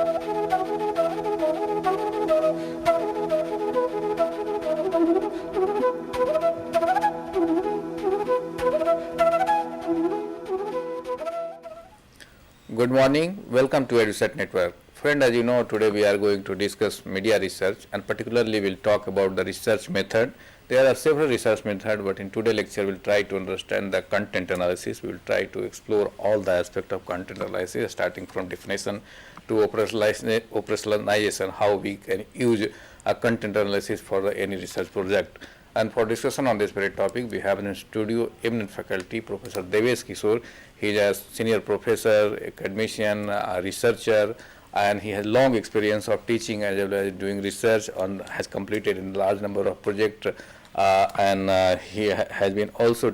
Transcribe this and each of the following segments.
Good morning. Welcome to EduSet Network. Friend, as you know, today we are going to discuss media research, and particularly we'll talk about the research method. There are several research methods, but in today's lecture we'll try to understand the content analysis. We'll try to explore all the aspects of content analysis, starting from definition to operationalization, how we can use a content analysis for any research project. And for discussion on this very topic, we have in studio eminent faculty, Professor Devesh Kishore. He is a senior professor, academician, a researcher, and he has long experience of teaching as well as doing research on, has completed in a large number of projects, and he has been also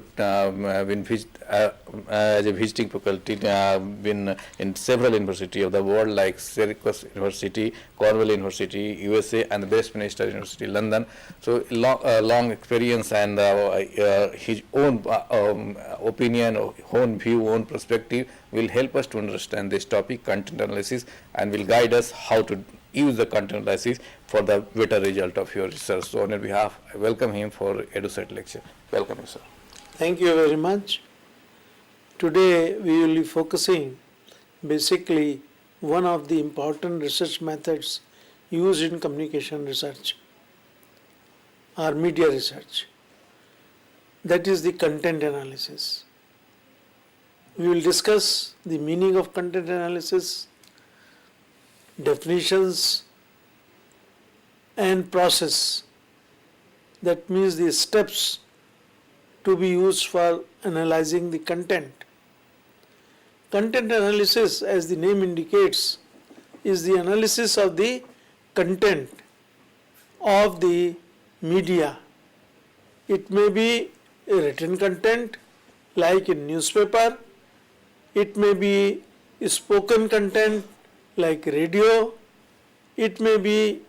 as a visiting faculty, been in several universities of the world like Syracuse University, Cornell University, USA, and the Westminster University, London. So long experience, and his own opinion, own view, own perspective will help us to understand this topic, content analysis, and will guide us how to use the content analysis for the better result of your research. So on your behalf, I welcome him for EduSet lecture. Welcome, sir. Thank you very much. Today we will be focusing basically one of the important research methods used in communication research or media research. That is the content analysis. We will discuss the meaning of content analysis, definitions, and process. That means the steps to be used for analyzing the content. Content analysis, as the name indicates, is the analysis of the content of the media. It may be a written content like in newspaper, it may be spoken content like radio, it may be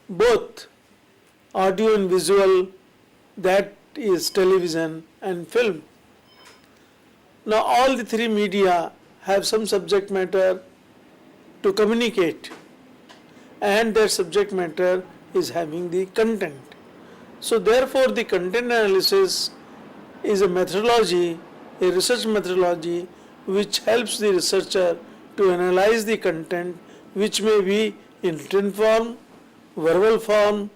both audio and visual, that is television and film. Now all the three media have some subject matter to communicate, and their subject matter is having the content. So therefore the content analysis is a methodology, a research methodology which helps the researcher to analyze the content, which may be in written form, verbal form,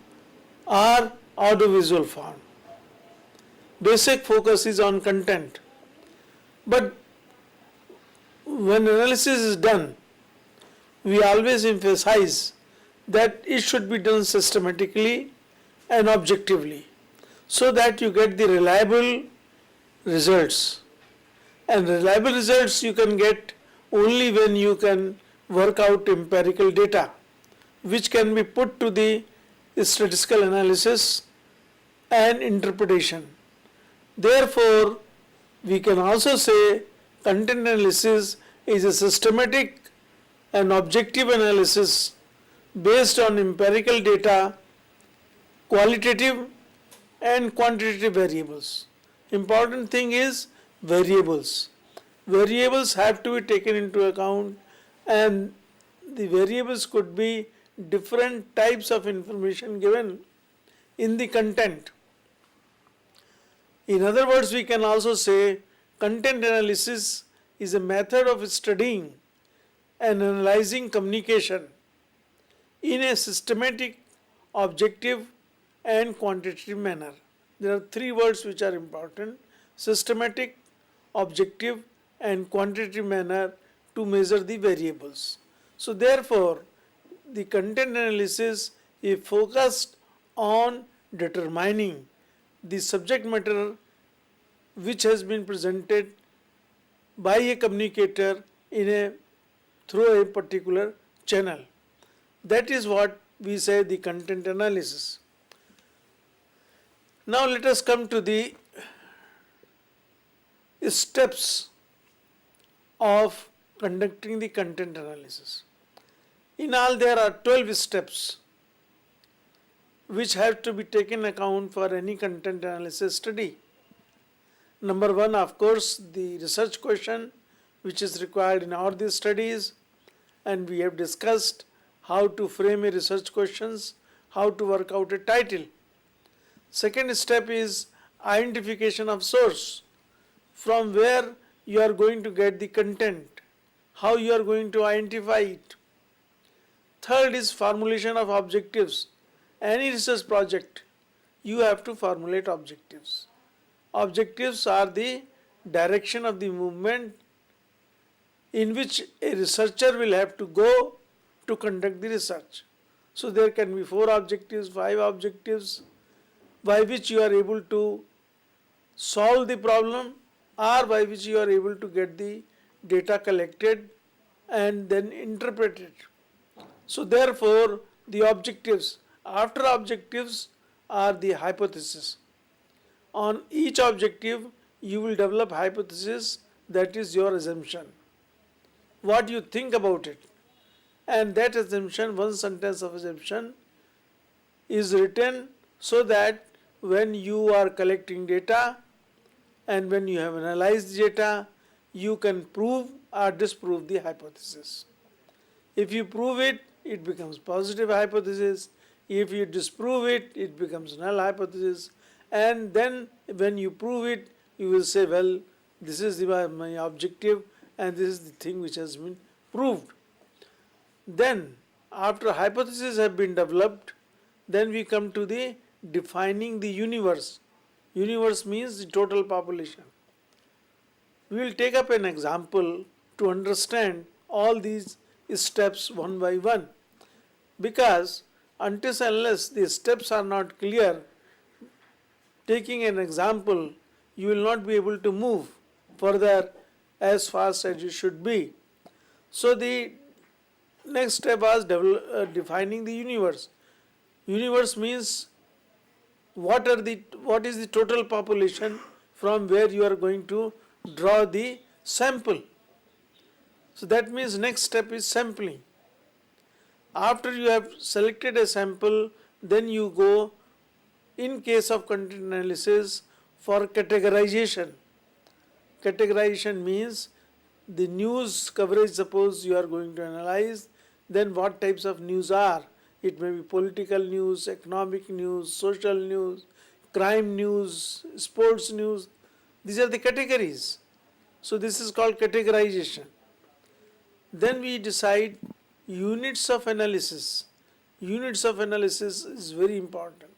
or audiovisual form. Basic focus is on content. But when analysis is done, we always emphasize that it should be done systematically and objectively, so that you get the reliable results. And reliable results you can get only when you can work out empirical data, which can be put to the statistical analysis and interpretation. Therefore, we can also say content analysis is a systematic and objective analysis based on empirical data, qualitative and quantitative variables. Important thing is variables. Variables have to be taken into account, and the variables could be different types of information given in the content. In other words, we can also say content analysis is a method of studying and analyzing communication in a systematic, objective and quantitative manner. There are three words which are important: systematic, objective and quantitative manner to measure the variables. So therefore, the content analysis is focused on determining the subject matter which has been presented by a communicator through a particular channel. That is what we say the content analysis. Now let us come to the steps of conducting the content analysis. In all, there are 12 steps which have to be taken account for any content analysis study. Number one, of course, the research question which is required in all these studies, and we have discussed how to frame a research questions, how to work out a title. Second step is identification of source, from where you are going to get the content, how you are going to identify it. Third is formulation of objectives. Any research project, you have to formulate objectives. Objectives are the direction of the movement in which a researcher will have to go to conduct the research. So there can be 4 objectives, 5 objectives, by which you are able to solve the problem or by which you are able to get the data collected and then interpret it. So therefore, the objectives, after objectives are the hypothesis. On each objective, you will develop hypothesis, that is your assumption. What you think about it. And that assumption, one sentence of assumption, is written so that when you are collecting data and when you have analyzed the data, you can prove or disprove the hypothesis. If you prove it, it becomes positive hypothesis. If you disprove it, it becomes null hypothesis. And then when you prove it, you will say, well, this is my objective and this is the thing which has been proved. Then, after hypotheses have been developed, then we come to the defining the universe. Universe means the total population. We will take up an example to understand all these steps one by one, because until unless the steps are not clear, taking an example, you will not be able to move further as fast as you should be. So the next step was defining the universe. Universe means what is the total population from where you are going to draw the sample. So that means next step is sampling. After you have selected a sample, then you go, in case of content analysis, for categorization. Categorization means the news coverage, suppose you are going to analyze, then what types of news are. It may be political news, economic news, social news, crime news, sports news. These are the categories. So this is called categorization. Then we decide units of analysis. Units of analysis is very important.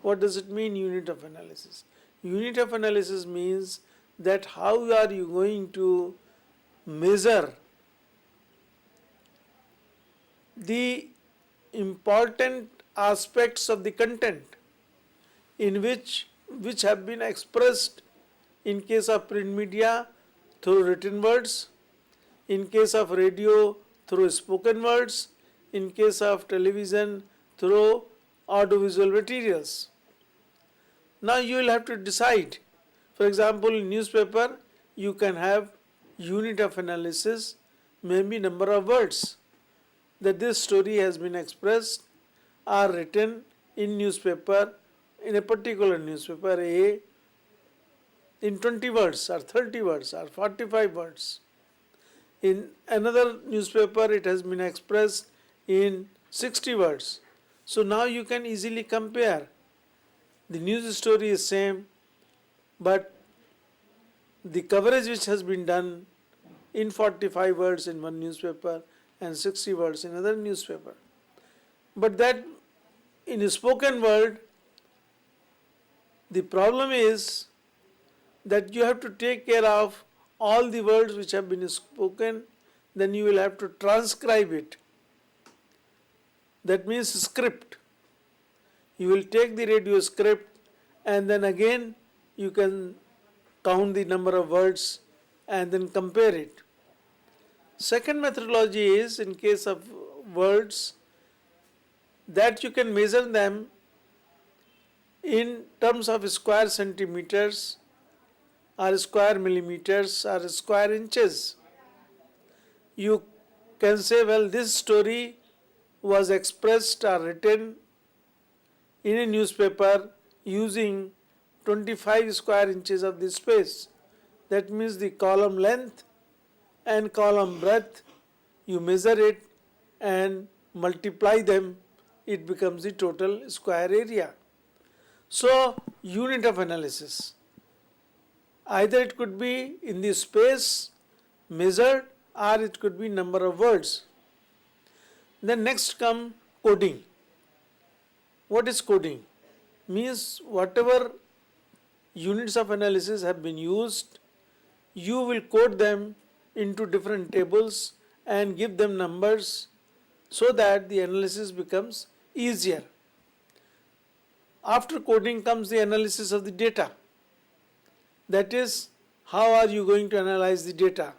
What does it mean, unit of analysis? Unit of analysis means that how are you going to measure the important aspects of the content in which have been expressed in case of print media through written words, in case of radio through spoken words, in case of television through audiovisual materials. Now you will have to decide. For example, in newspaper, you can have unit of analysis, maybe number of words, that this story has been expressed or written in newspaper, in a particular newspaper A, in 20 words or 30 words or 45 words. In another newspaper, it has been expressed in 60 words. So now you can easily compare. The news story is same, but the coverage which has been done in 45 words in one newspaper and 60 words in another newspaper. But that in a spoken word, the problem is that you have to take care of all the words which have been spoken, then you will have to transcribe it. That means script. You will take the radio script and then again you can count the number of words and then compare it. Second methodology is, in case of words, that you can measure them in terms of square centimeters or square millimeters or square inches. You can say, well, this story was expressed or written in a newspaper using 25 square inches of the space. That means the column length and column breadth you measure it and multiply them, it becomes the total square area. So, unit of analysis, either it could be in the space measured or it could be number of words. Then next come coding. What is coding? Means whatever units of analysis have been used, you will code them into different tables and give them numbers so that the analysis becomes easier. After coding comes the analysis of the data. That is, how are you going to analyze the data?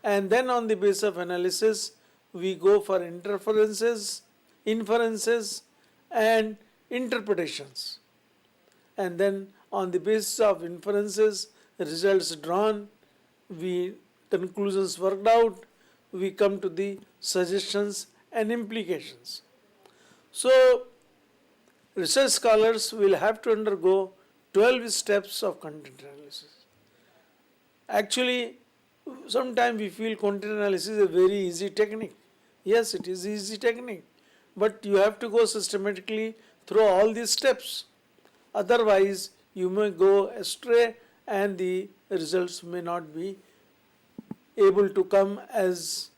And then on the basis of analysis, we go for inferences, and interpretations. And then on the basis of inferences, results drawn, conclusions worked out, we come to the suggestions and implications. So, research scholars will have to undergo 12 steps of content analysis. Actually, sometimes we feel content analysis is a very easy technique. Yes, it is easy technique, but you have to go systematically through all these steps. Otherwise, you may go astray and the results may not be able to come as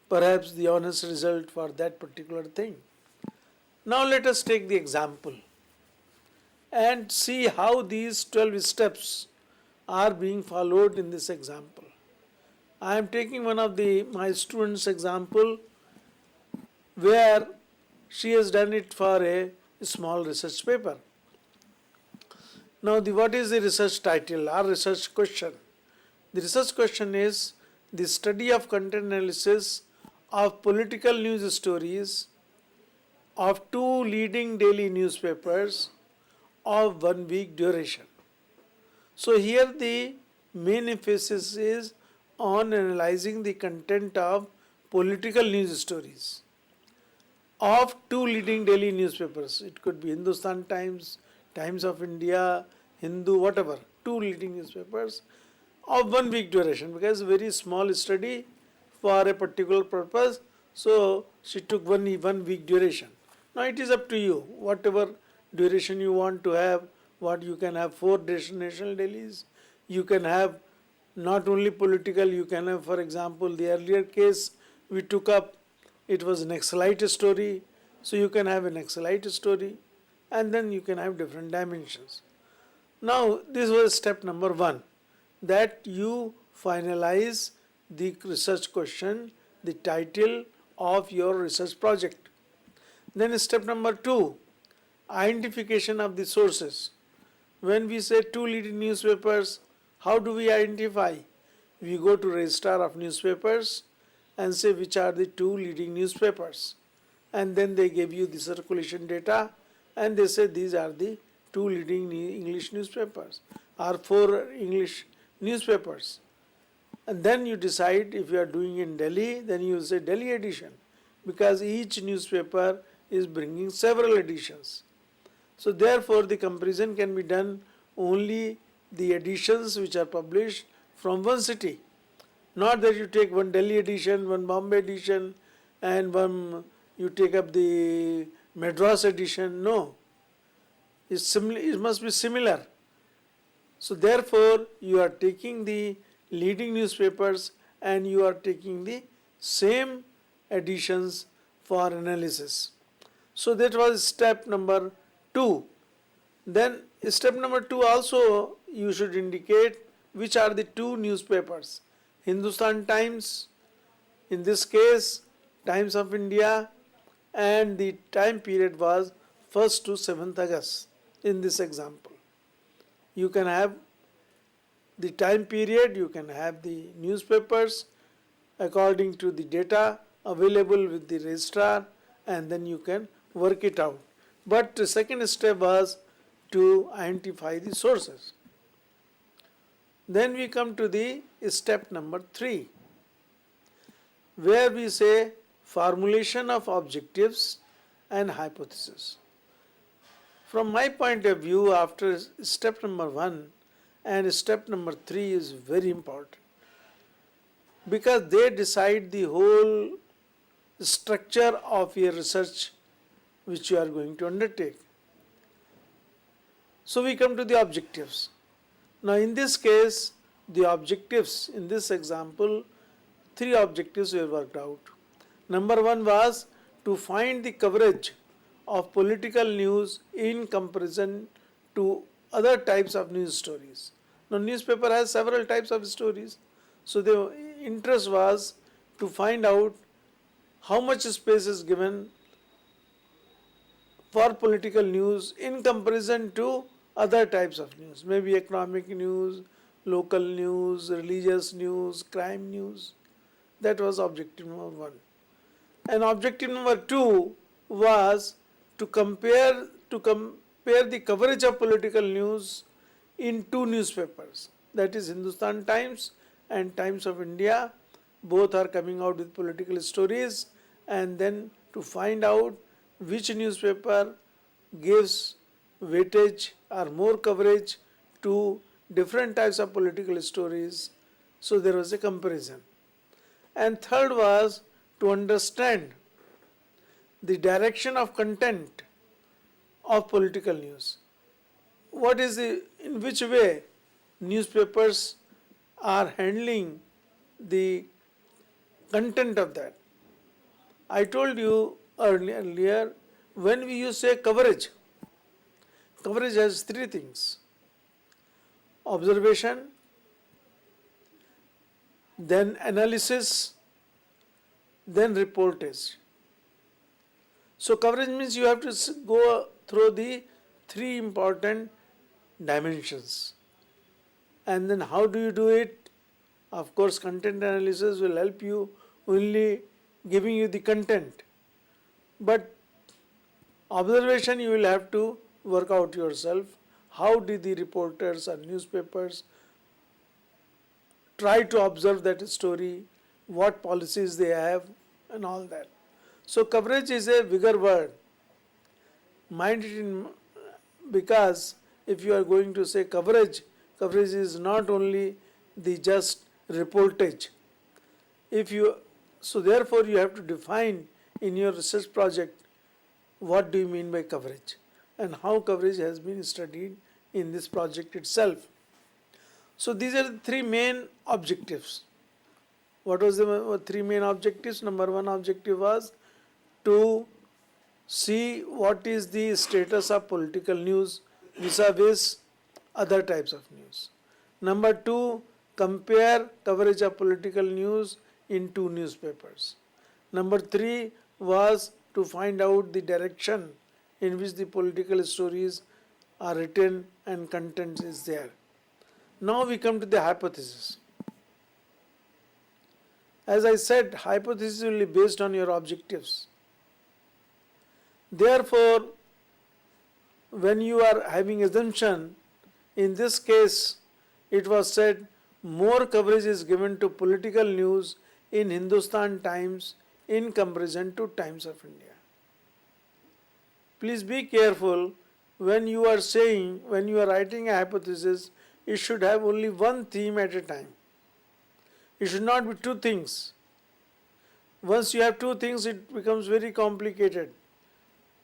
perhaps the honest result for that particular thing. Now let us take the example and see how these 12 steps are being followed in this example. I am taking one of my students' example where she has done it for a small research paper. Now what is the research title or research question? The research question is the study of content analysis of political news stories of 2 leading daily newspapers of 1 week duration. So here the main emphasis is on analyzing the content of political news stories of 2 leading daily newspapers. It could be Hindustan Times, Times of India, Hindu, whatever, 2 leading newspapers of 1 week duration, because very small study for a particular purpose. So she took one week duration. Now it is up to you, whatever duration you want to have. What you can have 4 national dailies, you can have not only political, you can have, for example, the earlier case we took up, it was an Naxalite story, so you can have an Naxalite story, and then you can have different dimensions. Now this was step number 1, that you finalize the research question, the title of your research project. Then step number 2, identification of the sources. When we say 2 leading newspapers, how do we identify? We go to registrar of newspapers and say which are the 2 leading newspapers. And then they give you the circulation data and they say these are the 2 leading English newspapers or 4 English newspapers. And then you decide if you are doing in Delhi, then you say Delhi edition, because each newspaper is bringing several editions. So therefore the comparison can be done only the editions which are published from one city. Not that you take one Delhi edition, one Bombay edition, and one you take up the Madras edition. No. It must be similar. So therefore you are taking the leading newspapers and you are taking the same editions for analysis. So that was step number 2. Then step number 2 also you should indicate which are the 2 newspapers. Hindustan Times, in this case Times of India, and the time period was 1st to 7th August in this example. You can have the time period, you can have the newspapers according to the data available with the registrar, and then you can work it out. But the second step was to identify the sources. Then we come to the step number 3, where we say formulation of objectives and hypothesis. From my point of view, after step number 1 and step number 3 is very important. because they decide the whole structure of your research which you are going to undertake. So we come to the objectives. Now in this case, the objectives in this example, three objectives were worked out. Number one was to find the coverage of political news in comparison to other types of news stories. Now newspaper has several types of stories. So the interest was to find out how much space is given for political news in comparison to other types of news, maybe economic news, local news, religious news, crime news. That was objective number one. And objective number two was to compare the coverage of political news in two newspapers, that is Hindustan Times and Times of India. Both are coming out with political stories, and then to find out which newspaper gives weightage or more coverage to different types of political stories. So there was a comparison. And third was to understand the direction of content of political news. In which way newspapers are handling the content of that. I told you earlier, when we say coverage has three things: observation, then analysis, then reportage. So coverage means you have to go through the three important dimensions. And then how do you do it? Of course, content analysis will help you only giving you the content. But observation you will have to work out yourself. How did the reporters or newspapers try to observe that story, what policies they have, and all that. So coverage is a bigger word. Mind it in, because if you are going to say coverage is not only the just reportage. So therefore you have to define in your research project what do you mean by coverage and how coverage has been studied in this project itself. So these are the three main objectives. What was the three main objectives? Number one objective was to see what is the status of political news vis-a-vis other types of news. Number two, compare coverage of political news in two newspapers. Number three was to find out the direction in which the political stories are written and content is there. Now we come to the hypothesis. As I said, hypothesis will be based on your objectives. Therefore, when you are having assumption, in this case, it was said more coverage is given to political news in Hindustan Times in comparison to Times of India. Please be careful when you are writing a hypothesis, it should have only one theme at a time. It should not be two things. Once you have two things, it becomes very complicated.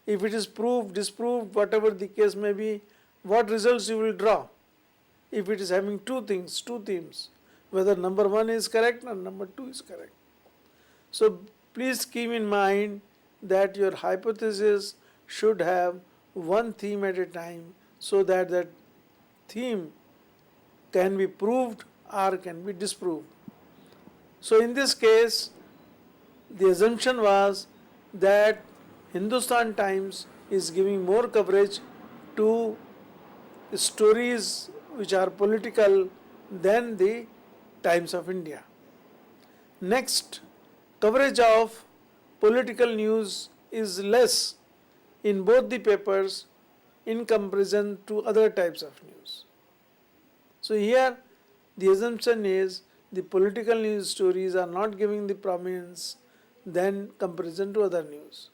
If it is proved, disproved, whatever the case may be, what results you will draw? If it is having two things, two themes, whether number one is correct or number two is correct. So please keep in mind that your hypothesis should have one theme at a time so that that theme can be proved or can be disproved. So in this case, the assumption was that Hindustan Times is giving more coverage to stories which are political than the Times of India. Next, coverage of political news is less in both the papers in comparison to other types of news. So here the assumption is the political news stories are not giving the prominence than comparison to other news.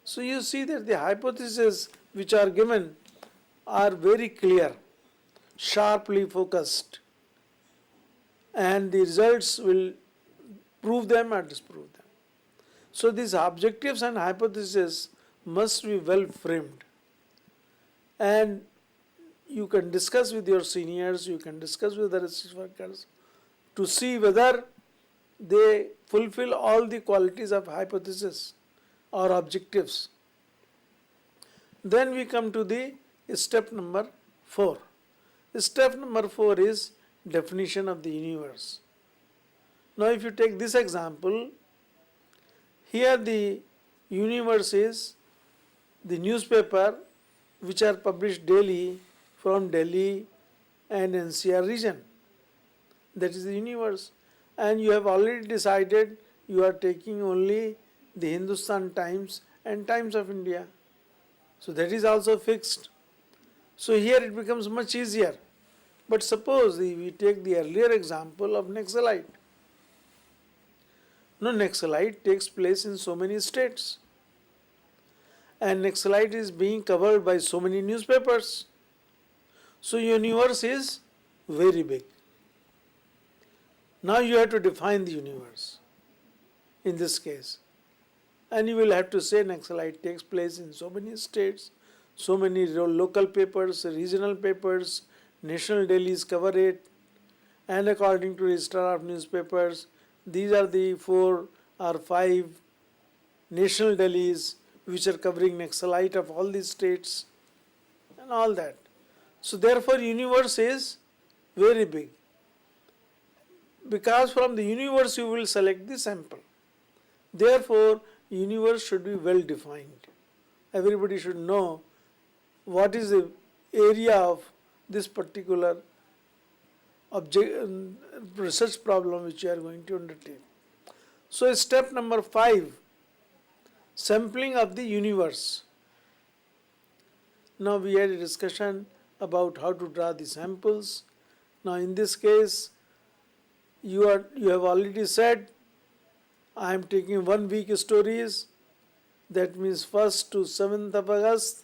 So you see that the hypotheses which are given are very clear, sharply focused, and the results will prove them or disprove them. So these objectives and hypotheses must be well framed, and you can discuss with your seniors, you can discuss with the research workers to see whether they fulfill all the qualities of hypothesis or objectives. Then we come to the step number 4. Step number 4 is definition of the universe. Now if you take this example, here the universe is the newspaper which are published daily from Delhi and NCR region. That is the universe. And you have already decided you are taking only the Hindustan Times and Times of India. So that is also fixed. So here it becomes much easier. But suppose we take the earlier example of Naxalite. No, Naxalite takes place in so many states. And Naxalite is being covered by so many newspapers. So universe is very big. Now you have to define the universe in this case. And you will have to say Naxalite takes place in so many states, so many local papers, regional papers, national dailies cover it, and according to Registrar of Newspapers, these are the 4 or 5 national dailies which are covering Naxalite of all these states and all that. So therefore universe is very big, because from the universe you will select the sample. Therefore universe should be well defined. Everybody should know what is the area of this particular research problem which you are going to undertake. So step number 5, sampling of the universe. Now we had a discussion about how to draw the samples. Now in this case you have already said I am taking 1 week stories, that means 1st to 7th of August.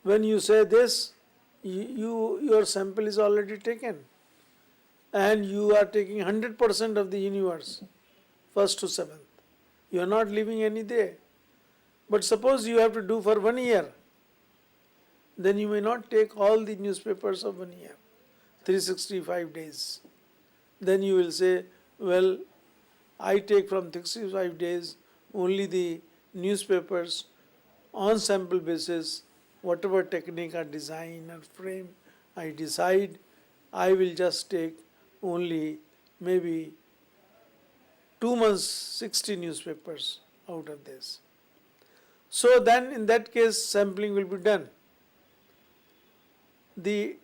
When you say this, your sample is already taken, and you are taking 100% of the universe, 1st to 7th. You are not leaving any day. But suppose you have to do for 1 year, then you may not take all the newspapers of 1 year, 365 days. Then you will say, well, I take from 365 days only the newspapers on sample basis, whatever technique or design or frame I decide, I will just take only maybe 2 months, 60 newspapers out of this. So then in that case sampling will be done. The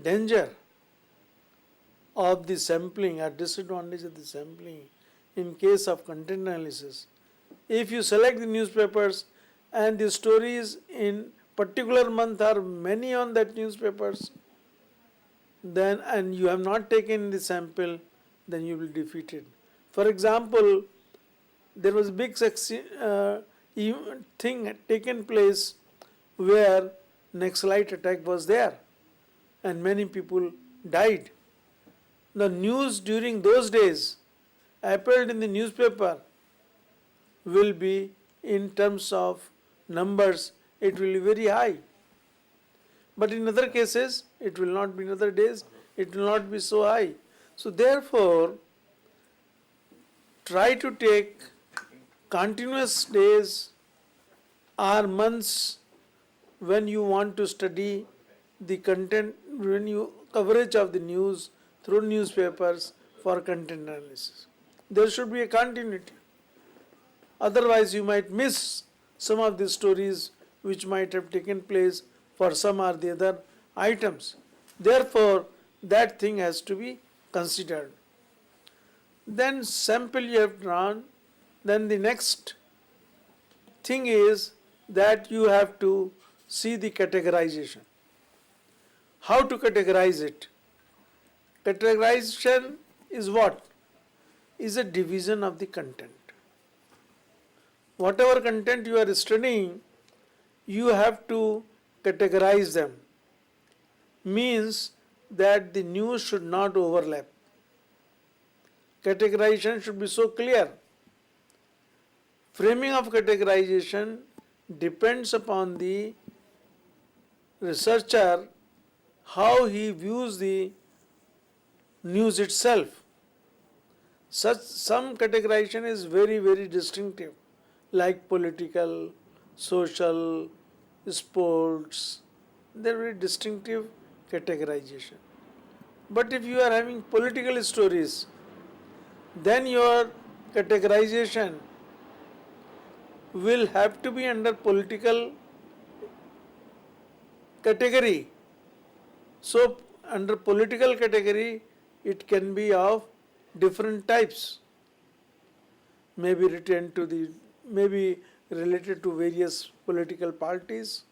danger of the sampling or disadvantage of the sampling in case of content analysis, if you select the newspapers and the stories in particular month are many on that newspapers, then and you have not taken the sample, then you will be defeated. For example, there was a big thing taken place where Naxalite attack was there and many people died. The news during those days appeared in the newspaper will be, in terms of numbers, it will be very high. But in other cases, it will not be in other days, it will not be so high. So therefore, try to take continuous days or months when you want to study the content, when you coverage of the news through newspapers for content analysis. There should be a continuity. Otherwise you might miss some of the stories which might have taken place for some or the other items. Therefore that thing has to be considered. Then sample you have drawn. Then the next thing is that you have to see the categorization. How to categorize it? Categorization is what? Is a division of the content. Whatever content you are studying, you have to categorize them. Means that the news should not overlap. categorization should be so clear. Framing of categorization depends upon the researcher how he views the news itself. Some categorization is very distinctive, like political, social, sports. They are very distinctive categorization. But if you are having political stories, then your categorization will have to be under political category. So under political category, it can be of different types, maybe maybe related to various political parties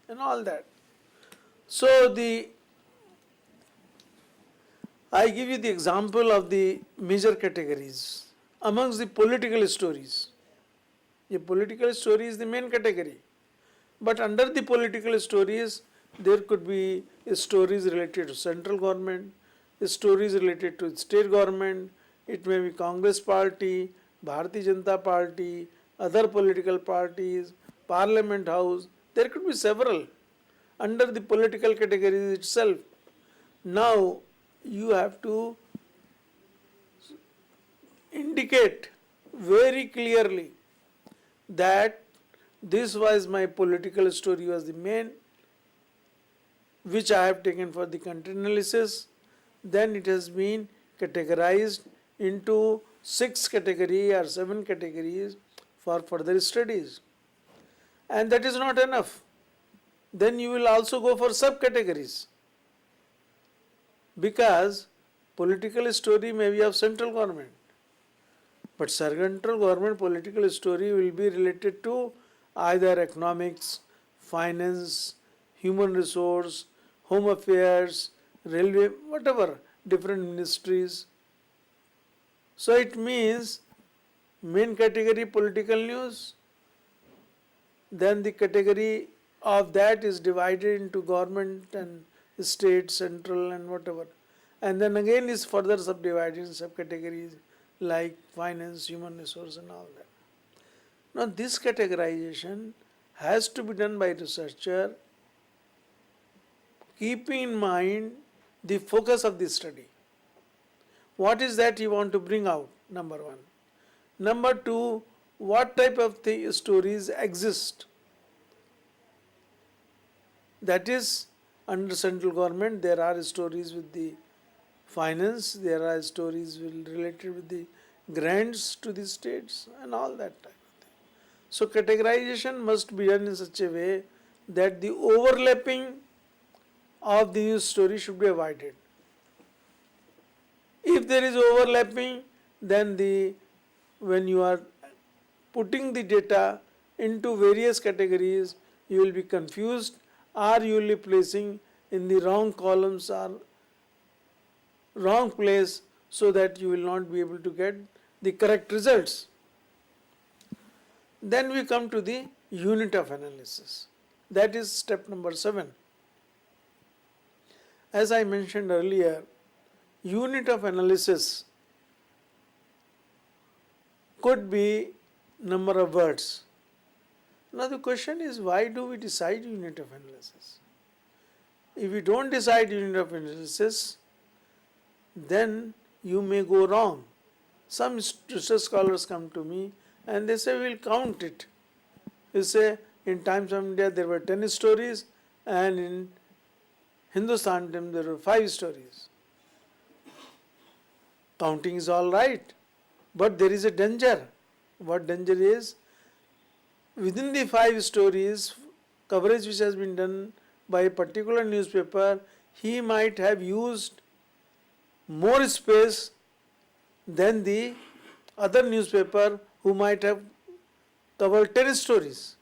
and all that. So I give you the example of the major categories amongst the political stories. The political story is the main category, but under the political stories there could be stories related to central government, stories related to state government, it may be Congress party, Bharatiya Janata party, other political parties, Parliament House, there could be several under the political categories itself. Now you have to indicate very clearly that this was my political story was the main, which I have taken for the content analysis. Then it has been categorized into 6 categories or 7 categories for further studies. And that is not enough. Then you will also go for subcategories, because political story may be of central government, but central government political story will be related to either economics, finance, human resource, home affairs, railway, whatever, different ministries. So it means main category political news, then the category of that is divided into government and state, central and whatever. And then again is further subdivided in subcategories like finance, human resource and all that. Now this categorization has to be done by researcher keeping in mind the focus of the study. What is that you want to bring out? Number 1. Number 2, what type of stories exist? That is, under central government there are stories with the finance, there are stories related with the grants to the states and all that type of thing. So categorization must be done in such a way that the overlapping of the news story should be avoided. If there is overlapping, then when you are putting the data into various categories, you will be confused, or you will be placing in the wrong columns or wrong place, so that you will not be able to get the correct results. Then we come to the unit of analysis. That is step number 7. As I mentioned earlier, unit of analysis could be number of words. Now the question is, why do we decide unit of analysis? If we don't decide unit of analysis, then you may go wrong. Some research scholars come to me and they say, we'll count it. You say, in Times of India there were 10 stories and in Hindustan Times there were 5 stories. Counting is all right, but there is a danger. What danger is? Within the 5 stories, coverage which has been done by a particular newspaper, he might have used more space than the other newspaper who might have covered 10 stories.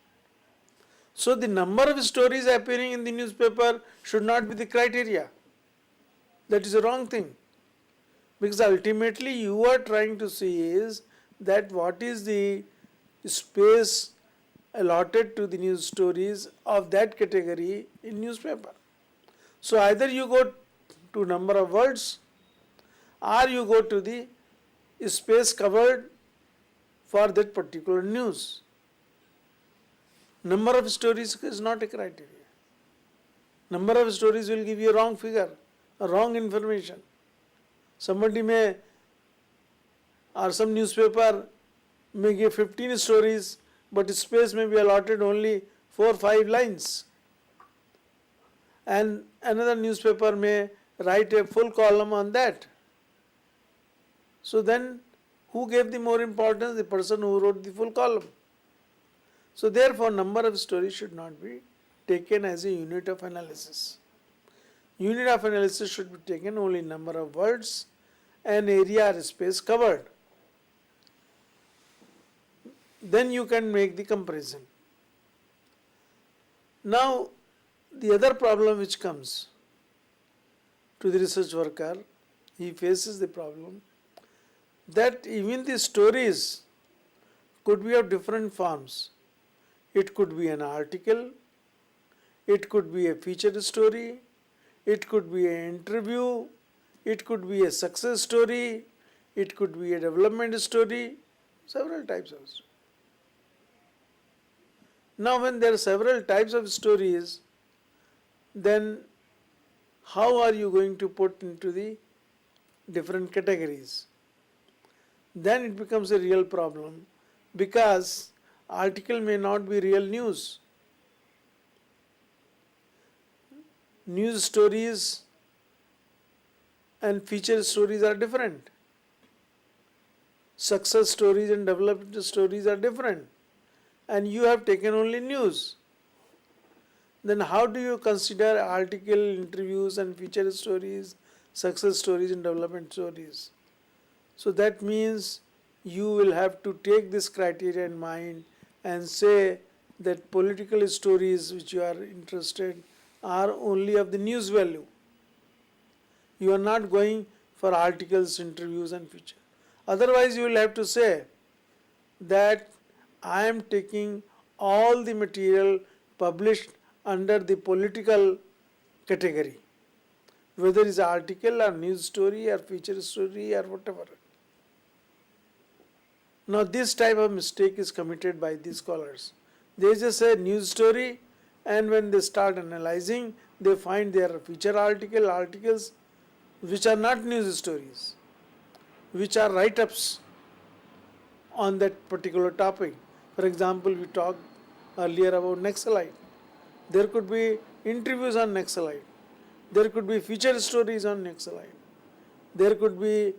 So the number of stories appearing in the newspaper should not be the criteria. That is a wrong thing. Because ultimately you are trying to see is that what is the space allotted to the news stories of that category in newspaper. So either you go to number of words, or you go to the space covered for that particular news. Number of stories is not a criteria. Number of stories will give you a wrong figure, a wrong information. Somebody may, or some newspaper may give 15 stories, but space may be allotted only 4 or 5 lines. And another newspaper may write a full column on that. So then, who gave the more importance? The person who wrote the full column. So therefore, number of stories should not be taken as a unit of analysis. Unit of analysis should be taken only number of words and area or space covered. Then you can make the comparison. Now, the other problem which comes to the research worker, he faces the problem that even the stories could be of different forms. It could be an article, it could be a featured story, it could be an interview, it could be a success story, it could be a development story, several types of stories. Now when there are several types of stories, then how are you going to put into the different categories? Then it becomes a real problem, because article may not be real news. News stories and feature stories are different. Success stories and development stories are different. And you have taken only news. Then how do you consider article, interviews and feature stories, success stories and development stories? So that means you will have to take this criteria in mind and say that political stories which you are interested are only of the news value. You are not going for articles, interviews and feature. Otherwise you will have to say that I am taking all the material published under the political category, whether it is article or news story or feature story or whatever. Now this type of mistake is committed by these scholars. They just say news story, and when they start analyzing, they find there are feature articles which are not news stories, which are write-ups on that particular topic. For example, we talked earlier about Naxalite. There could be interviews on Naxalite. There could be feature stories on Naxalite. There could be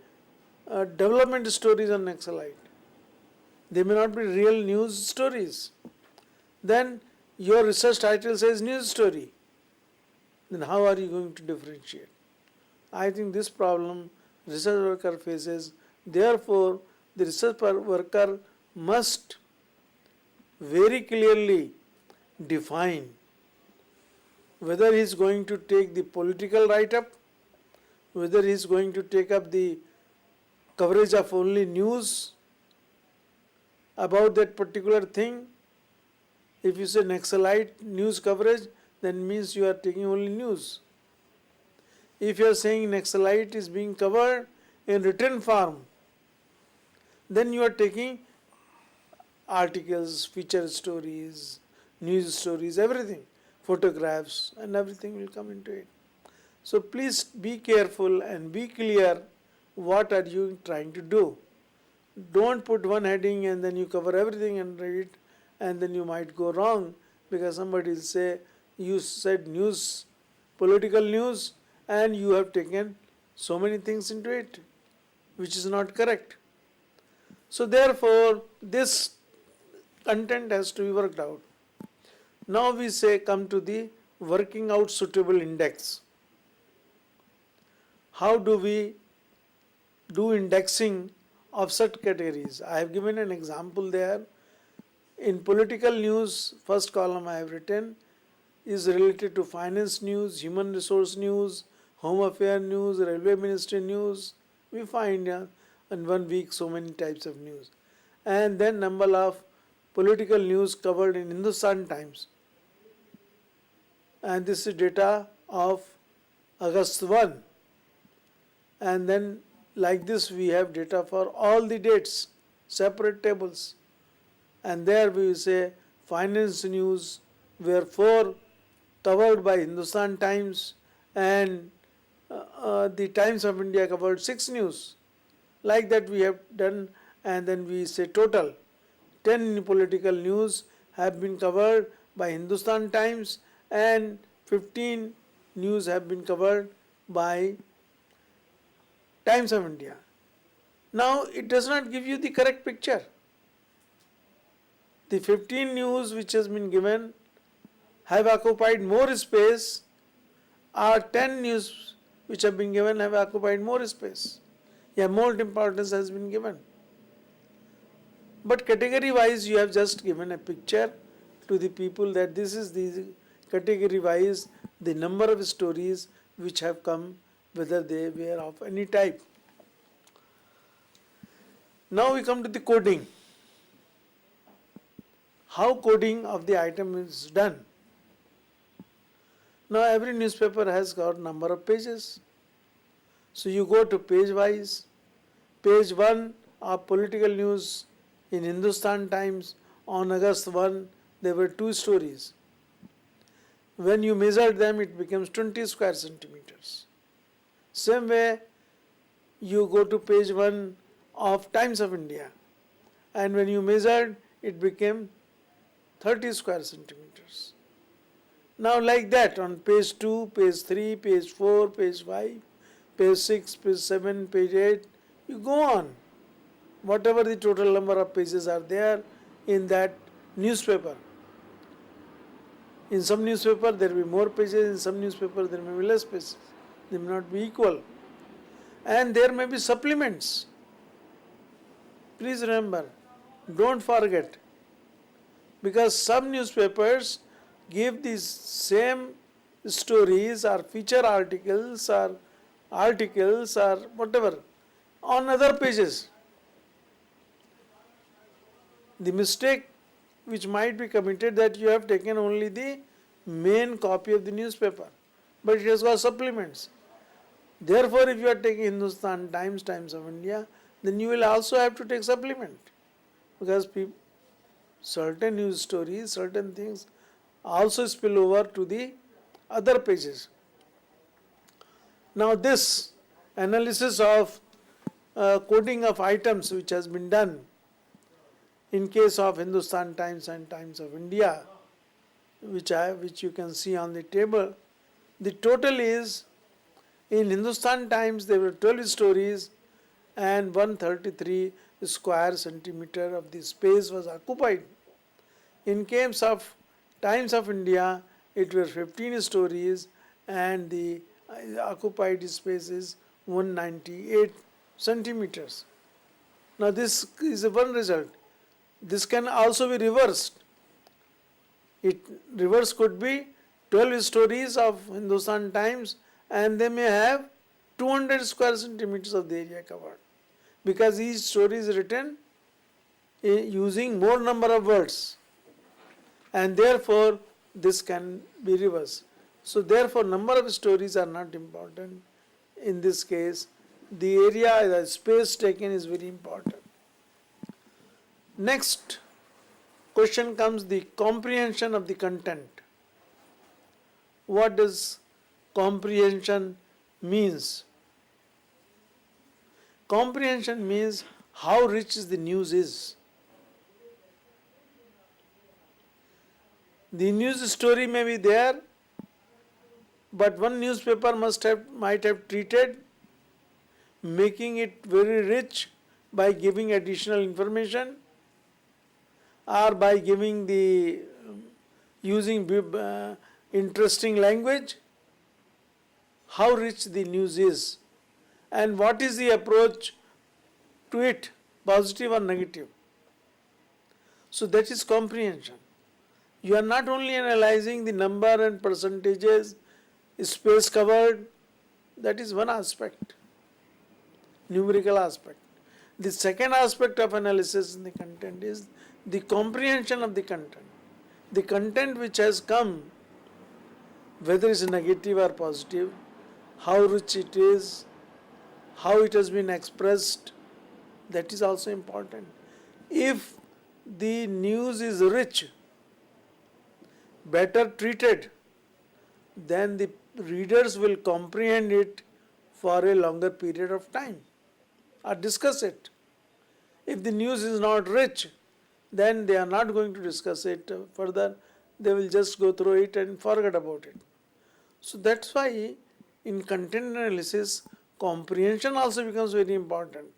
development stories on Naxalite. They may not be real news stories. Then your research title says news story. Then how are you going to differentiate? I think this problem research worker faces. Therefore, the research worker must very clearly define whether he is going to take the political write-up, whether he is going to take up the coverage of only news about that particular thing. If you say Naxalite news coverage, then means you are taking only news. If you are saying Naxalite is being covered in written form, then you are taking articles, feature stories, news stories, everything, photographs, and everything will come into it. So please be careful and be clear what are you trying to do. Don't put one heading and then you cover everything under it, and then you might go wrong, because somebody will say you said news, political news, and you have taken so many things into it, which is not correct. So therefore, this content has to be worked out. Now we say come to the working out suitable index. How do we do indexing of such categories? I have given an example there. In political news, first column I have written is related to finance news, human resource news, home affair news, railway ministry news. We find in 1 week so many types of news. And then number of political news covered in Hindustan Times. And this is data of August 1. And then like this we have data for all the dates, separate tables. And there we will say finance news were 4 covered by Hindustan Times, and the Times of India covered 6 news. Like that we have done, and then we say total 10 political news have been covered by Hindustan Times and 15 news have been covered by Times of India. Now it does not give you the correct picture. The 15 news which has been given have occupied more space, or 10 news which have been given have occupied more space. Yeah, more importance has been given. But category wise you have just given a picture to the people that this is the category wise the number of stories which have come, whether they were of any type. Now we come to the coding. How coding of the item is done. Now every newspaper has got number of pages. So you go to page wise. Page 1 of political news in Hindustan Times on August 1, there were 2 stories. When you measured them, it becomes 20 square centimeters. Same way, you go to page 1 of Times of India, and when you measured, it became 30 square centimeters. Now like that on page 2, page 3, page 4, page 5, page 6, page 7, page 8, you go on. Whatever the total number of pages are there in that newspaper. In some newspaper there will be more pages, in some newspaper there may be less pages. They may not be equal. And there may be supplements. Please remember, don't forget, because some newspapers give these same stories or feature articles or whatever on other pages. The mistake which might be committed that you have taken only the main copy of the newspaper, but it has got supplements. Therefore, if you are taking Hindustan Times, Times of India, then you will also have to take supplement, because certain news stories, certain things also spill over to the other pages. Now this analysis of coding of items which has been done in case of Hindustan Times and Times of India, which you can see on the table, the total is, in Hindustan Times there were 12 stories and 133 square centimeter of the space was occupied. In case of Times of India, it were 15 stories and the occupied space is 198 centimeters. Now this is one result. This can also be reversed. Reverse could be 12 stories of Hindustan Times and they may have 200 square centimeters of the area covered, because each story is written using more number of words, and therefore this can be reversed. So therefore number of stories are not important. In this case, the area, the space taken is very important. Next question comes the comprehension of the content. What does comprehension means? Comprehension means how rich the news is. The news story may be there, but one newspaper might have treated, making it very rich by giving additional information, or by giving using interesting language. How rich the news is, and what is the approach to it, positive or negative. So that is comprehension. You are not only analyzing the number and percentages, space covered, that is one aspect, numerical aspect. The second aspect of analysis in the content is the comprehension of the content. The content which has come, whether it is negative or positive, how rich it is, how it has been expressed, that is also important. If the news is rich, better treated, then the readers will comprehend it for a longer period of time or discuss it. If the news is not rich, then they are not going to discuss it further. They will just go through it and forget about it. So that's why in content analysis, comprehension also becomes very important.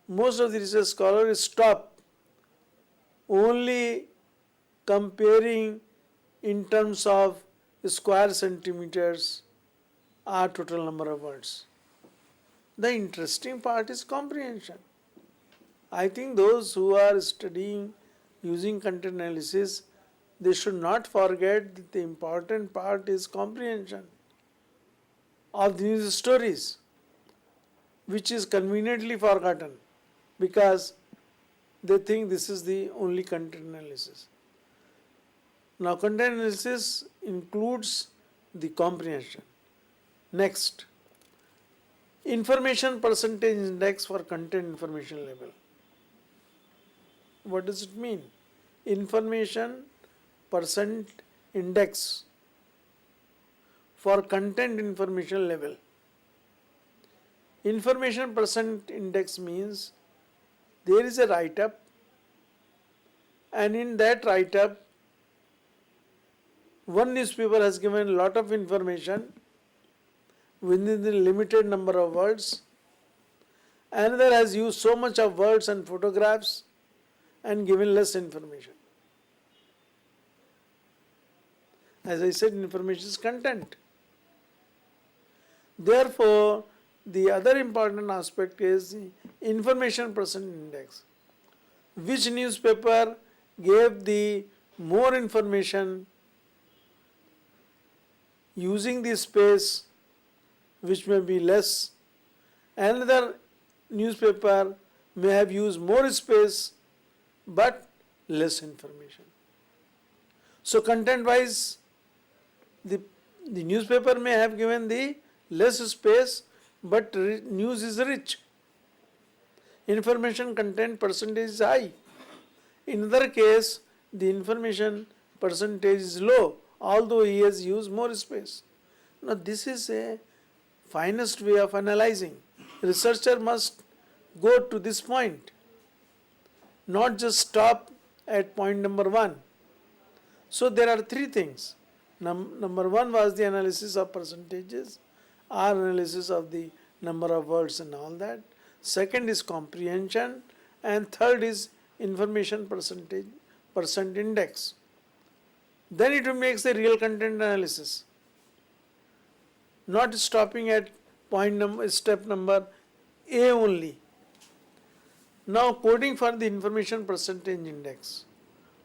Most of the research scholars stop only comparing in terms of square centimeters or total number of words. The interesting part is comprehension. I think those who are studying using content analysis, they should not forget that the important part is comprehension of the news stories, which is conveniently forgotten because they think this is the only content analysis. Now, content analysis includes the comprehension. Next, information percentage index for content information level. What does it mean? Information percent index for content information level. Information percent index means there is a write-up, and in that write-up, one newspaper has given a lot of information within the limited number of words. Another has used so much of words and photographs and given less information. As I said, information is content. Therefore, the other important aspect is the information percent index. Which newspaper gave the more information using the space which may be less. Another newspaper may have used more space but less information. So content wise, the newspaper may have given the less space but news is rich. Information content percentage is high. In other case, the information percentage is low, although he has used more space. Now this is a finest way of analyzing. Researcher must go to this point, not just stop at point number one. So there are three things. Number one was the analysis of percentages, or analysis of the number of words and all that. Second is comprehension, and third is information percent index. Then it makes a real content analysis, not stopping at step number A only. Now coding for the information percentage index.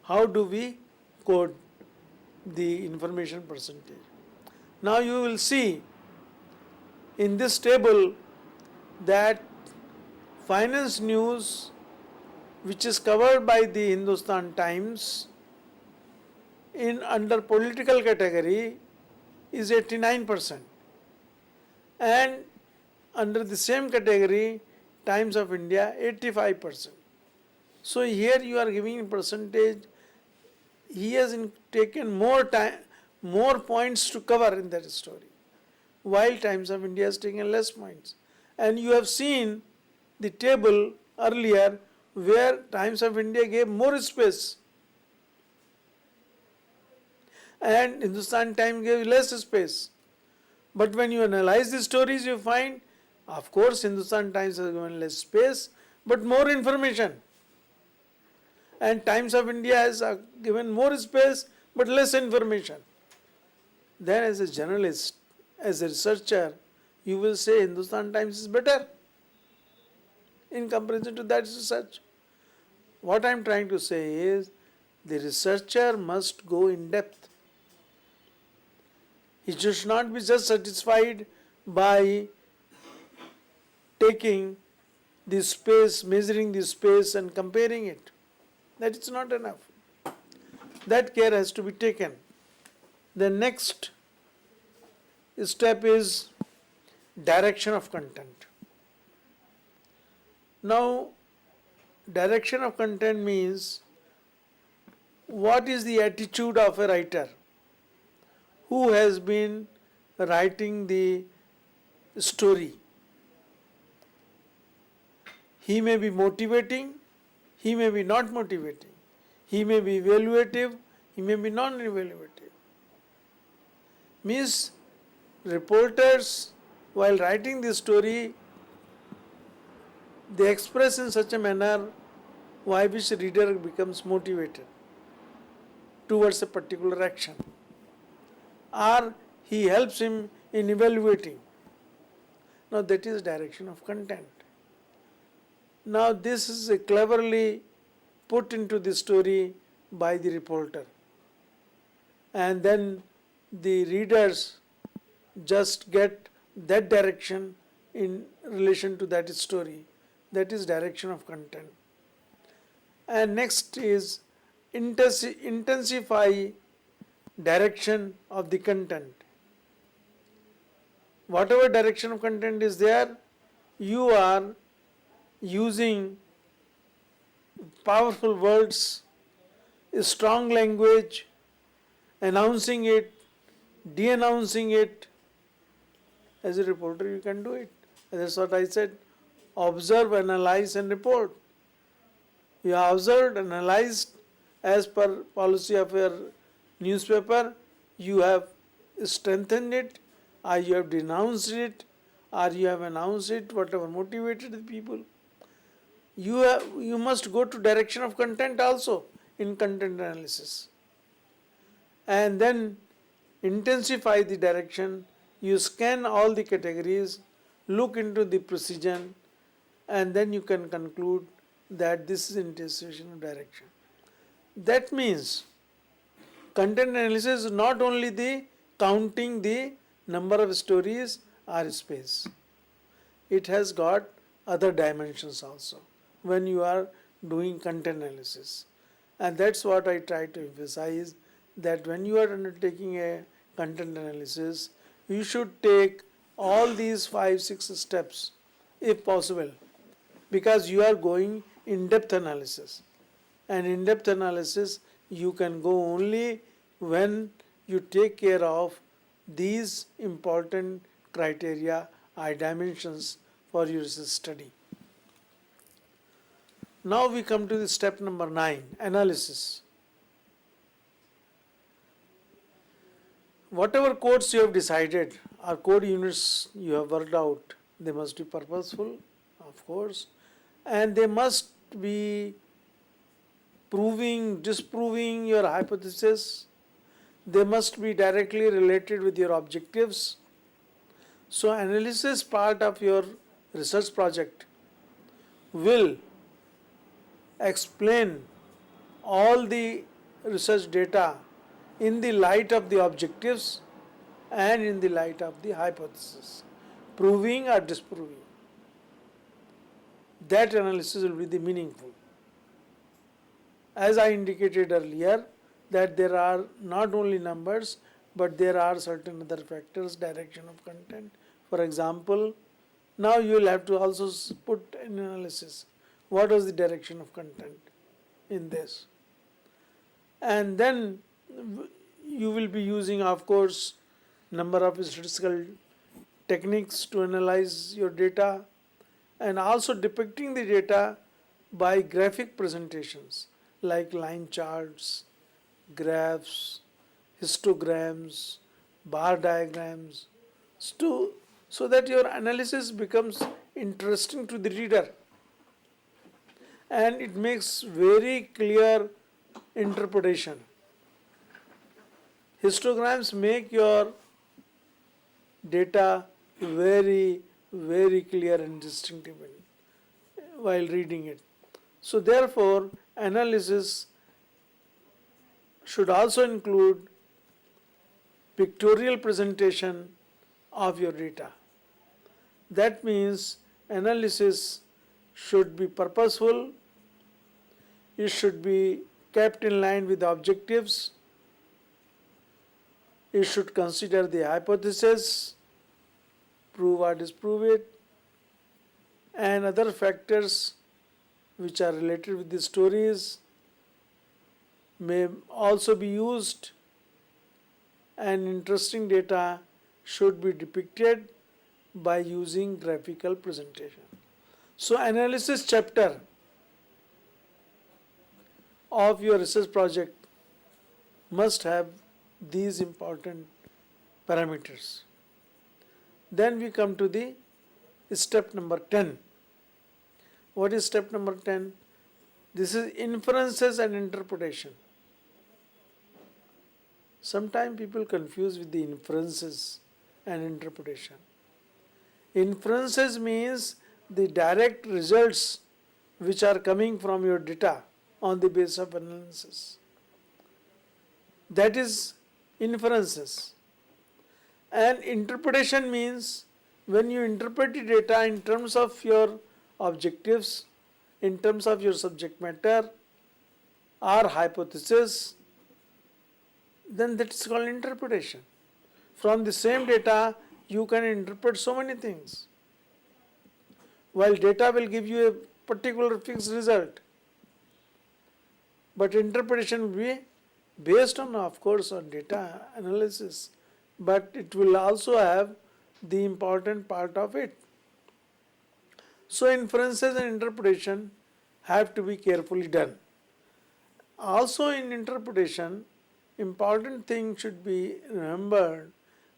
How do we code the information percentage? Now you will see in this table that finance news, which is covered by the Hindustan Times, in under political category is 89%, and under the same category Times of India 85%. So here you are giving percentage. He has taken more time, more points to cover in that story, while Times of India has taken less points. And you have seen the table earlier where Times of India gave more space and Hindustan Times gave less space. But when you analyze the stories, you find, of course, Hindustan Times has given less space, but more information. And Times of India has given more space, but less information. Then as a journalist, as a researcher, you will say Hindustan Times is better in comparison to that research. What I am trying to say is, the researcher must go in depth. He should not be just satisfied by taking the space, measuring the space and comparing it. That is not enough. That care has to be taken. The next step is direction of content. Now, direction of content means what is the attitude of a writer who has been writing the story. He may be motivating, he may be not motivating, he may be evaluative, he may be non-evaluative. Means reporters, while writing the story, they express in such a manner why which reader becomes motivated towards a particular action, or he helps him in evaluating. Now that is direction of content. Now this is cleverly put into the story by the reporter, and then the readers just get that direction in relation to that story. That is direction of content. And next is intensify direction of the content. Whatever direction of content is there, you are using powerful words, strong language, announcing it, de-announcing it. As a reporter, you can do it. That's what I said. Observe, analyze, and report. You have observed, analyzed as per policy of your newspaper, you have strengthened it, or you have denounced it, or you have announced it, whatever motivated the people. You must go to direction of content also in content analysis. And then intensify the direction. You scan all the categories, look into the precision, and then you can conclude that this is intensification of direction. That means content analysis is not only the counting the number of stories or space. It has got other dimensions also when you are doing content analysis. And that's what I try to emphasize, that when you are undertaking a content analysis, you should take all these 5-6 steps if possible, because you are going in-depth analysis. And in-depth analysis you can go only when you take care of these important criteria or dimensions for your research study. Now we come to the step number 9, analysis. Whatever codes you have decided or code units you have worked out, they must be purposeful, of course, and they must be proving, disproving your hypothesis. They must be directly related with your objectives. So analysis part of your research project will explain all the research data in the light of the objectives and in the light of the hypothesis, proving or disproving. That analysis will be the meaningful. As I indicated earlier, that there are not only numbers, but there are certain other factors, direction of content. For example, now you will have to also put an analysis. What is the direction of content in this? And then you will be using, of course, number of statistical techniques to analyze your data, and also depicting the data by graphic presentations like line charts, graphs, histograms, bar diagrams, so that your analysis becomes interesting to the reader and it makes very clear interpretation. Histograms make your data very, very clear and distinctive while reading it. So therefore, analysis should also include pictorial presentation of your data. That means analysis should be purposeful, it should be kept in line with the objectives, it should consider the hypothesis, prove or disprove it, and other factors which are related with the stories may also be used, and interesting data should be depicted by using graphical presentation. So analysis chapter of your research project must have these important parameters. Then we come to the step number 10. What is step number 10? This is inferences and interpretation. Sometimes people confuse with the inferences and interpretation. Inferences means the direct results which are coming from your data on the basis of analysis. That is inferences. And interpretation means when you interpret the data in terms of your objectives, in terms of your subject matter or hypothesis, then that is called interpretation. From the same data, you can interpret so many things. While data will give you a particular fixed result, but interpretation will be based on, of course, on data analysis, but it will also have the important part of it. So inferences and interpretation have to be carefully done. Also in interpretation, important thing should be remembered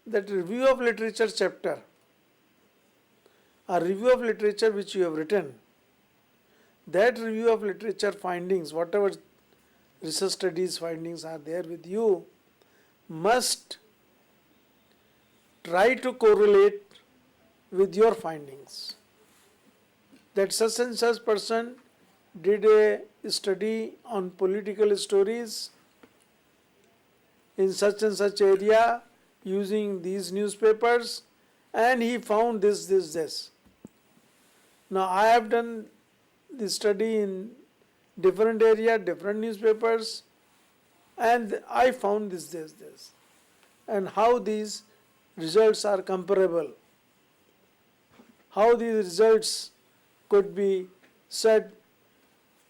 that review of literature chapter, a review of literature which you have written, that review of literature findings, whatever research studies findings are there with you, must try to correlate with your findings. That such and such person did a study on political stories in such and such area using these newspapers, and he found this. Now I have done the study in different area, different newspapers, and I found this. And how these results are comparable, how these results could be said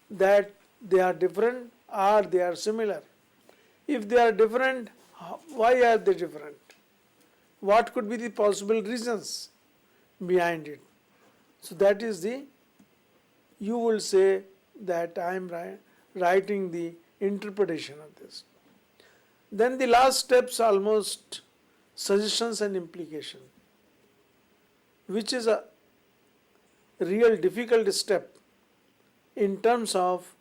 that they are different or they are similar. If they are different, why are they different? What could be the possible reasons behind it? So that is you will say that I am writing the interpretation of this. Then the last steps, almost suggestions and implication, which is a real difficult step in terms of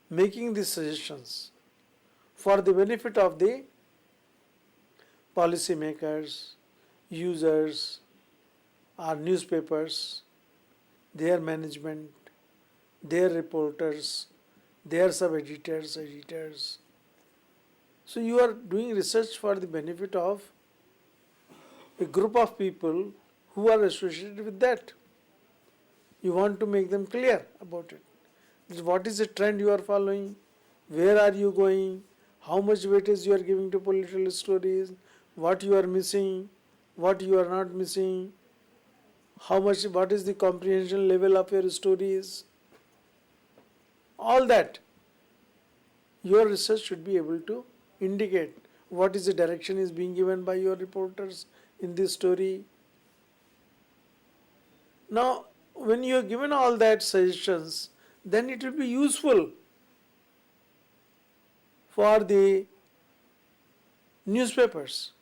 making these suggestions for the benefit of the policymakers, users, or newspapers, their management, their reporters, their sub-editors, editors. So you are doing research for the benefit of a group of people who are associated with that. You want to make them clear about it. What is the trend you are following? Where are you going? How much weightage you are giving to political stories? What you are missing? What you are not missing? What is the comprehension level of your stories? All that. Your research should be able to indicate what is the direction is being given by your reporters in this story. Now, when you are given all that suggestions, then it will be useful for the newspapers.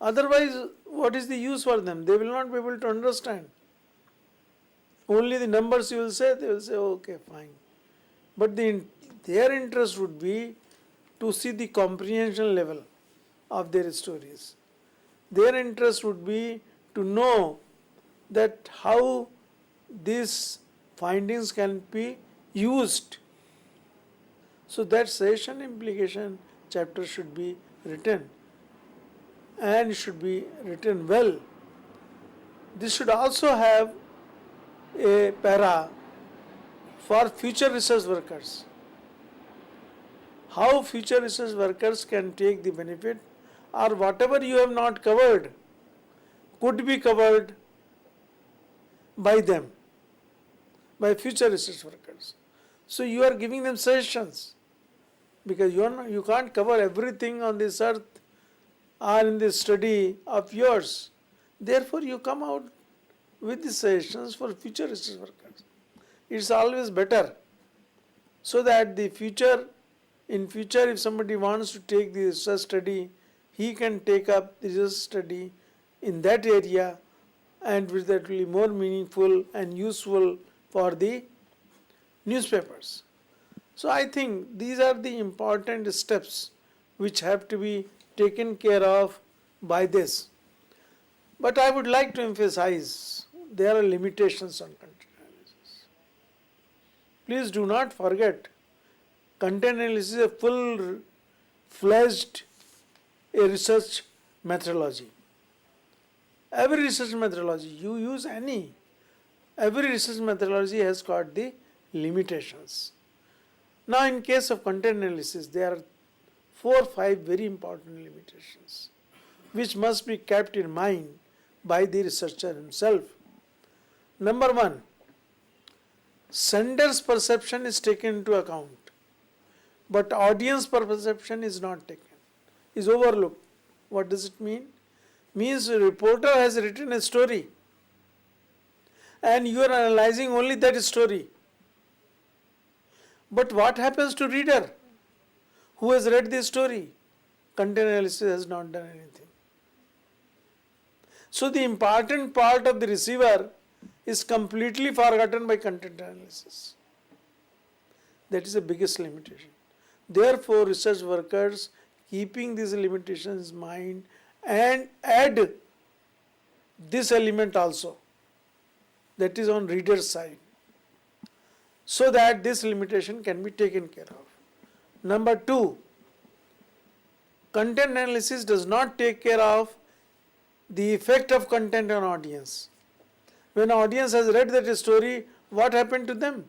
Otherwise, what is the use for them? They will not be able to understand. Only the numbers you will say, they will say, okay, fine. But their interest would be to see the comprehension level of their stories. Their interest would be to know that how these findings can be used. So that suggestion implication chapter should be written, and should be written well. This should also have a para for future research workers. How future research workers can take the benefit, or whatever you have not covered, could be covered by them, by future research workers. So you are giving them suggestions, because you can't cover everything on this earth or in this study of yours. Therefore, you come out with the suggestions for future research workers. It's always better, so that in future, if somebody wants to take the research study, he can take up the research study in that area, and which that will be more meaningful and useful for the newspapers. So I think these are the important steps which have to be taken care of by this. But I would like to emphasize there are limitations on content analysis. Please do not forget, content analysis is a full-fledged research methodology. Every research methodology, you use any, every research methodology has got the limitations. Now in case of content analysis, there are 4 or 5 very important limitations which must be kept in mind by the researcher himself. Number 1, sender's perception is taken into account, but audience perception is not taken, is overlooked. What does it mean? Means a reporter has written a story and you are analyzing only that story. But what happens to reader who has read the story? Content analysis has not done anything. So the important part of the receiver is completely forgotten by content analysis. That is the biggest limitation. Therefore, research workers, keeping these limitations in mind, and add this element also, that is on reader's side, so that this limitation can be taken care of. Number 2, content analysis does not take care of the effect of content on audience. When audience has read that story, what happened to them?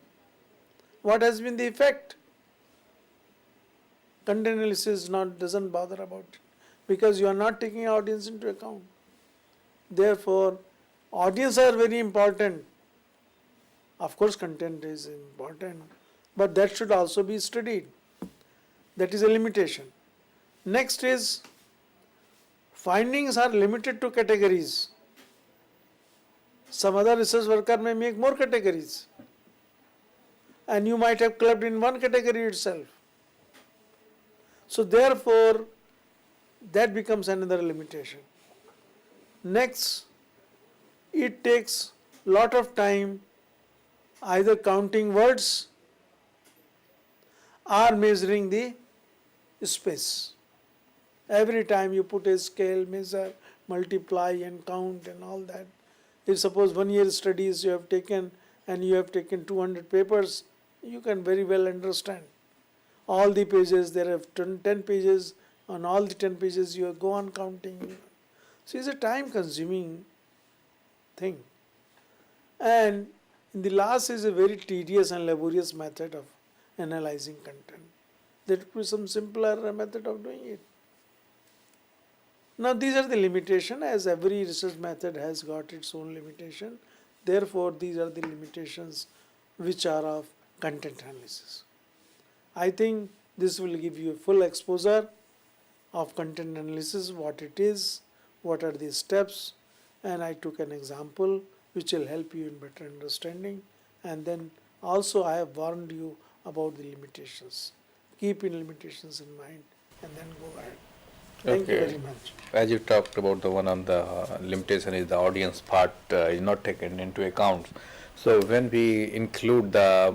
What has been the effect? Content analysis doesn't bother about it, because you are not taking audience into account. Therefore, audience are very important. Of course, content is important, but that should also be studied. That is a limitation. Next is, findings are limited to categories. Some other research worker may make more categories, and you might have clubbed in one category itself. So therefore, that becomes another limitation. Next, it takes lot of time either counting words or measuring the space. Every time you put a scale, measure, multiply and count and all that. If suppose 1 year studies you have taken and you have taken 200 papers, you can very well understand. All the pages, there are 10 pages, on all the 10 pages you go on counting. So it's a time consuming thing. And in the last is a very tedious and laborious method of analyzing content. There could be some simpler method of doing it. Now these are the limitations, as every research method has got its own limitation. Therefore, these are the limitations which are of content analysis. I think this will give you a full exposure of content analysis, what it is, what are the steps, and I took an example which will help you in better understanding. And then also I have warned you about the limitations. Keep in limitations in mind and then go ahead. Thank you very much. As you talked about, the one on the limitation is the audience part is not taken into account. So when we include the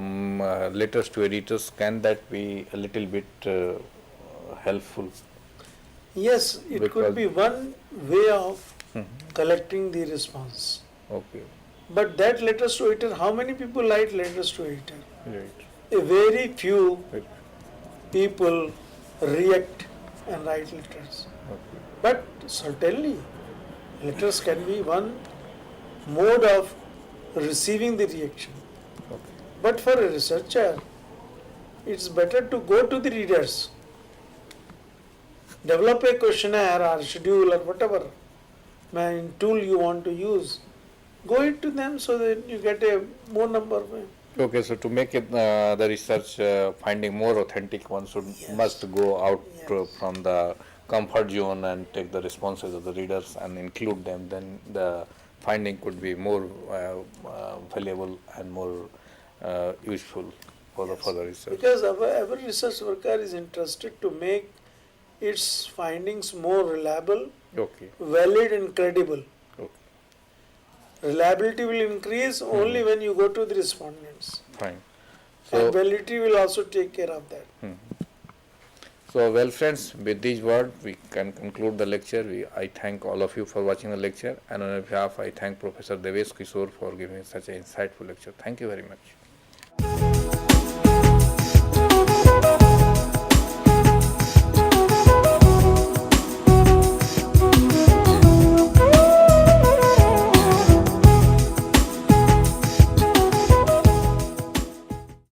letters to editors, can that be a little bit helpful? Yes, it could be one way of collecting the response. Okay. But that letters to editor, how many people write letters to editor? Right. A very few Right. people react and write letters. Okay. But certainly, letters can be one mode of receiving the reaction. Okay. But for a researcher, it's better to go to the readers, develop a questionnaire or schedule or whatever, tool you want to use, go into them so that you get a more number of them. Okay, so to make it the research finding more authentic, one should Yes. must go out Yes. from the comfort zone and take the responses of the readers and include them. Then the finding could be more valuable and more useful for the further research. Because every research worker is interested to make its findings more reliable, Okay. valid and credible. Okay. Reliability will increase only when you go to the respondents. Fine. And So, validity will also take care of that. so well, friends, with these words, we can conclude the lecture. I thank all of you for watching the lecture, and on behalf, I thank Professor Devesh Kishore for giving such an insightful lecture. Thank you very much.